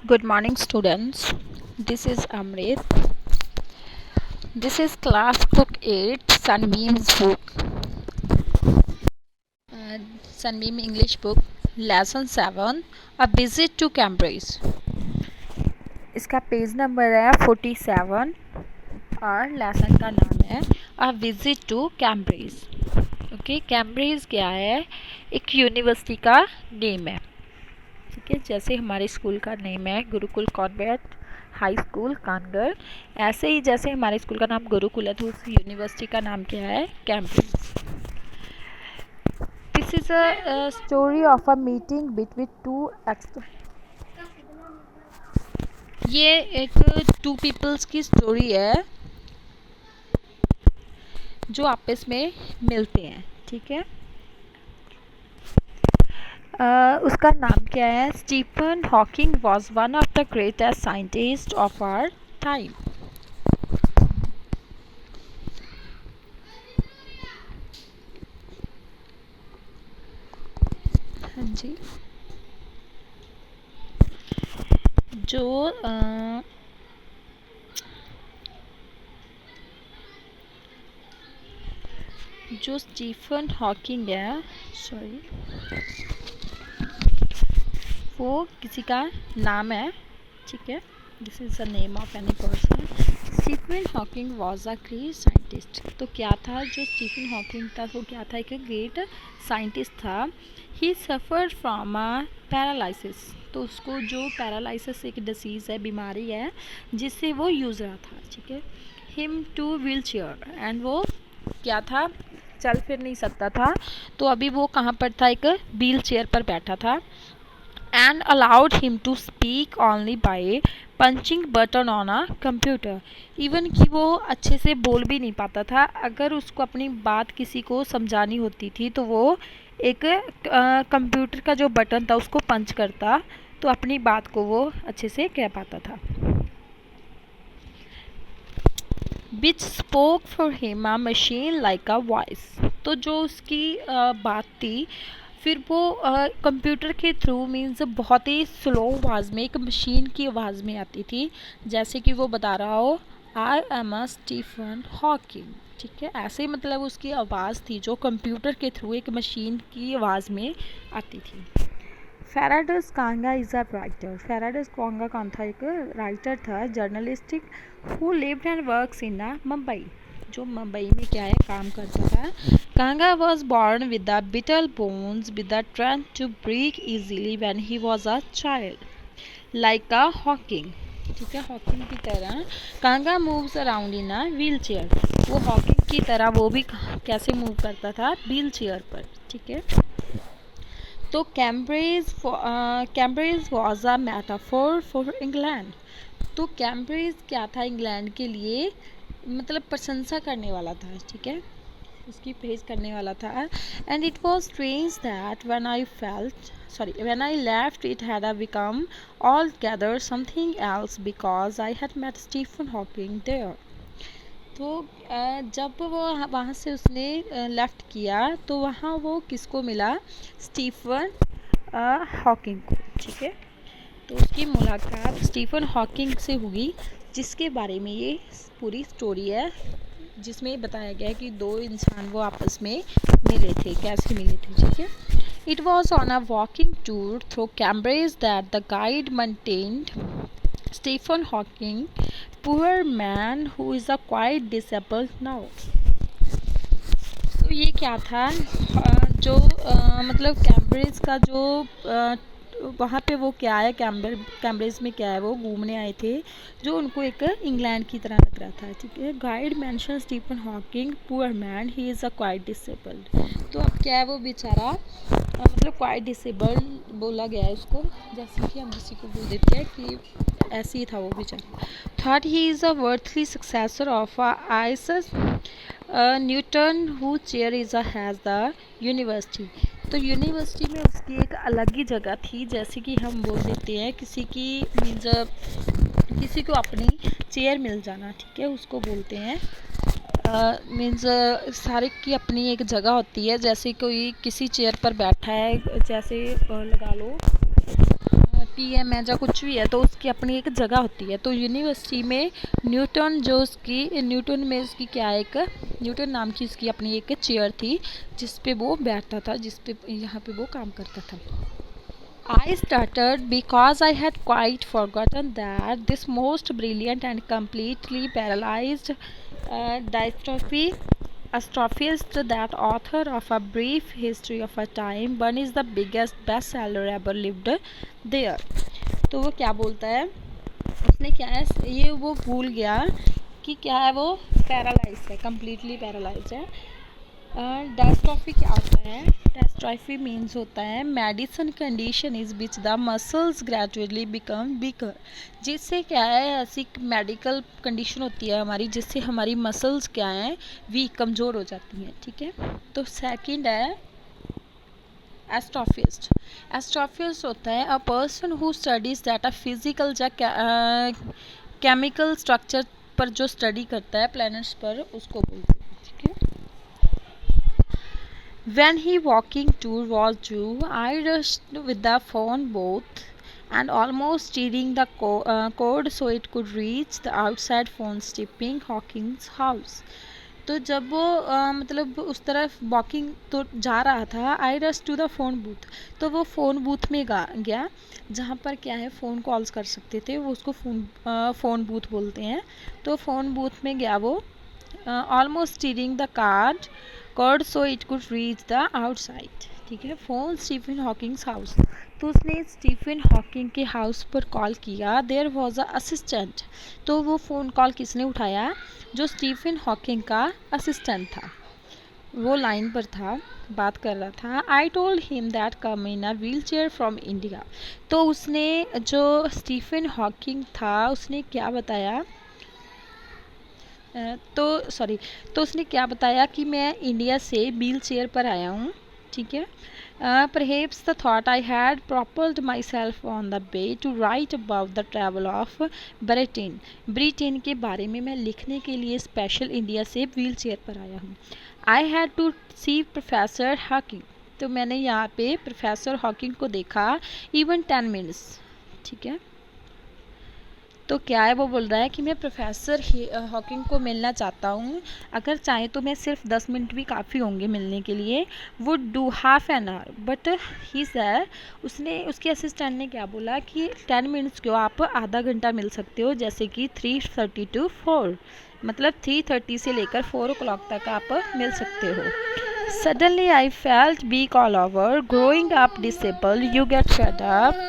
Good morning, students. This is Amrit. This is class book 8, Sunbeam's book. Sunbeam English book, lesson 7, A Visit to Cambridge. इसका page number है 47 और lesson का नाम है A Visit to Cambridge. Okay, Cambridge क्या है? एक university का नेम है. ठीक है, जैसे हमारे स्कूल का नेम है Gurukul convent high school Kangar, ऐसे ही जैसे हमारे स्कूल का नाम गुरुकुल है तो उस यूनिवर्सिटी का नाम क्या है? Cambridge. This is a story of a meeting between two ये एक टू पीपल्स की स्टोरी है जो आपस में मिलते हैं. ठीक है, उसका नाम क्या है? Stephen Hawking was one of the greatest scientist of our time. हाँ जी, जो स्टीफन हॉकिंग है, सॉरी, वो किसी का नाम है. ठीक है, this is the name of any person. Stephen Hawking was a great scientist. तो क्या था जो स्टीफन हॉकिंग था? वो क्या था? एक ग्रेट साइंटिस्ट था. ही सफ़र फ्रॉम अ पैरालिसिस. तो उसको जो पैरालिसिस एक डिसीज़ है, बीमारी है जिससे वो यूज़ रहा था. ठीक है, him two wheel chair. And वो क्या था? चल फिर नहीं सकता था. तो अभी वो कहाँ पर था? एक व्हील चेयर पर बैठा था. And allowed him to speak only by punching button on a computer. Even कि वो अच्छे से बोल भी नहीं पाता था. अगर उसको अपनी बात किसी को समझानी होती थी तो वो एक कंप्यूटर का जो बटन था उसको पंच करता तो अपनी बात को वो अच्छे से कह पाता था. Which spoke for him a machine like a voice. तो जो उसकी बात थी फिर वो कंप्यूटर के थ्रू मीन्स बहुत ही स्लो आवाज़ में, एक मशीन की आवाज़ में आती थी. जैसे कि वो बता रहा हो I am a Stephen Hawking. ठीक है, ऐसे मतलब उसकी आवाज़ थी जो कंप्यूटर के थ्रू एक मशीन की आवाज़ में आती थी. Firdaus Kanga is a writer. Firdaus Kanga कौन था? एक राइटर था, journalistic, who lived and works in Mumbai. जो मुंबई में क्या है? काम करता था. Kanga was born with the brittle bones with the trend to break easily when he was a child like a Hawking. ठीक है, हॉकिंग की तरह Kanga moves around in a wheel chair. वो हॉकिंग की तरह वो भी कैसे मूव करता था? व्हील चेयर पर. ठीक है, तो Cambridge was a metaphor for England. तो कैम्ब्रिज क्या था? इंग्लैंड के लिए मतलब प्रशंसा करने वाला था. ठीक है, उसकी प्रेज करने वाला था. And it was strange that when I left it had become altogether something else because I had met Stephen Hawking there. तो जब वो वहाँ से उसने लेफ़्ट किया तो वहाँ वो किसको मिला? स्टीफन हॉकिंग को. ठीक है, तो उसकी मुलाकात स्टीफन हॉकिंग से हुई जिसके बारे में ये पूरी स्टोरी है, जिसमें बताया गया है कि दो इंसान वो आपस में मिले थे, कैसे मिले थे. ठीक है, it was on a walking tour through Cambridge that the guide maintained Stephen Hawking poor man who is a quite disabled now. तो ये क्या था? जो मतलब कैम्ब्रिज का जो वहाँ पे वो क्या है, कैम्ब्रिज में क्या है, वो घूमने आए थे जो उनको एक इंग्लैंड की तरह लग रहा था. ठीक है, guide mention Stephen Hawking poor man he is a quite disabled. तो अब क्या है? वो बेचारा मतलब क्वाइट डिसेबल्ड बोला गया है उसको, जैसे कि हम किसी को बोल देते हैं कि ऐसे ही था वो बेचारा. Thought he is a worthly successor of Isaac Newton who chair is has the university. तो यूनिवर्सिटी में उसकी एक अलग ही जगह थी, जैसे कि हम बोल देते हैं किसी की मीन्स किसी को अपनी चेयर मिल जाना. ठीक है, उसको बोलते हैं मीन्स सारे की अपनी एक जगह होती है. जैसे कोई किसी चेयर पर बैठा है, जैसे लगा लो पीएम है या कुछ भी है तो उसकी अपनी एक जगह होती है। तो यूनिवर्सिटी में न्यूटन जो उसकी न्यूटन में उसकी क्या है, एक न्यूटन नाम की उसकी अपनी एक चेयर थी जिस पे वो बैठता था, जिस पे यहाँ पे वो काम करता था। I started because I had quite forgotten that this most brilliant and completely paralyzed dystrophy astrophist, that author of A Brief History of a Time, one is the biggest bestseller ever lived there। तो वो क्या बोलता है, उसने क्या है ये वो भूल गया कि क्या है, वो पैरालाइज है, कम्प्लीटली पैरालाइज है। डायस्ट्रॉफी क्या होता है? डायस्ट्रॉफी मीन्स होता है medicine condition is which the muscles gradually become weaker. जिससे क्या है, ऐसी मेडिकल कंडीशन होती है हमारी जिससे हमारी मसल्स क्या हैं, वीक, कमज़ोर हो जाती हैं। ठीक है, तो सेकंड है एस्ट्रोफिस्ट। एस्ट्रोफिस्ट होता है a person who studies that a physical या केमिकल स्ट्रक्चर पर जो स्टडी करता है प्लैनेट्स पर, उसको बोलते हैं। ठीक है, when he walking tour was due, I rushed with the phone booth and almost steering the code so it could reach the outside phone Stephen Hawking's house। तो जब वो मतलब उस तरफ वॉकिंग तो जा रहा था, I rush to the phone booth, तो वो फ़ोन बूथ में गया जहाँ पर क्या है फ़ोन कॉल्स कर सकते थे, वो उसको फ़ोन बूथ बोलते हैं। तो फ़ोन बूथ में गया वो, almost steering the card so it could reach the outside. ठीक है, फ़ोन स्टीफन हॉकिंग्स हाउस, तो उसने स्टीफन हॉकिंग के हाउस पर कॉल किया। देयर वॉज अ असिस्टेंट, तो वो फ़ोन कॉल किसने उठाया? जो स्टीफन हॉकिंग का असिस्टेंट था, वो लाइन पर था, बात कर रहा था। I told him that come in a wheel chair from India. तो उसने, जो स्टीफन हॉकिंग था, उसने क्या बताया, तो उसने क्या बताया कि मैं इंडिया से व्हील चेयर पर आया हूँ। ठीक है, perhaps the thought I had propelled myself on the way to write about the travel of Britain के बारे में मैं लिखने के लिए स्पेशल इंडिया से व्हील चेयर पर आया हूँ। I had to see professor Hawking, तो मैंने यहाँ पे प्रोफेसर हॉकिंग को देखा इवन 10 मिनट्स। ठीक है, तो क्या है, वो बोल रहा है कि मैं प्रोफेसर हॉकिंग को मिलना चाहता हूँ, अगर चाहे तो मैं सिर्फ 10 मिनट भी काफ़ी होंगे मिलने के लिए। Would do half an hour but he sir, उसने, उसके असिस्टेंट ने क्या बोला कि 10 मिनट्स क्यों, आप आधा घंटा मिल सकते हो, जैसे कि 3:30 to 4, मतलब 3:30 से लेकर 4 o'clock तक आप मिल सकते हो। Suddenly I felt weak all over, growing up disabled, you get fed up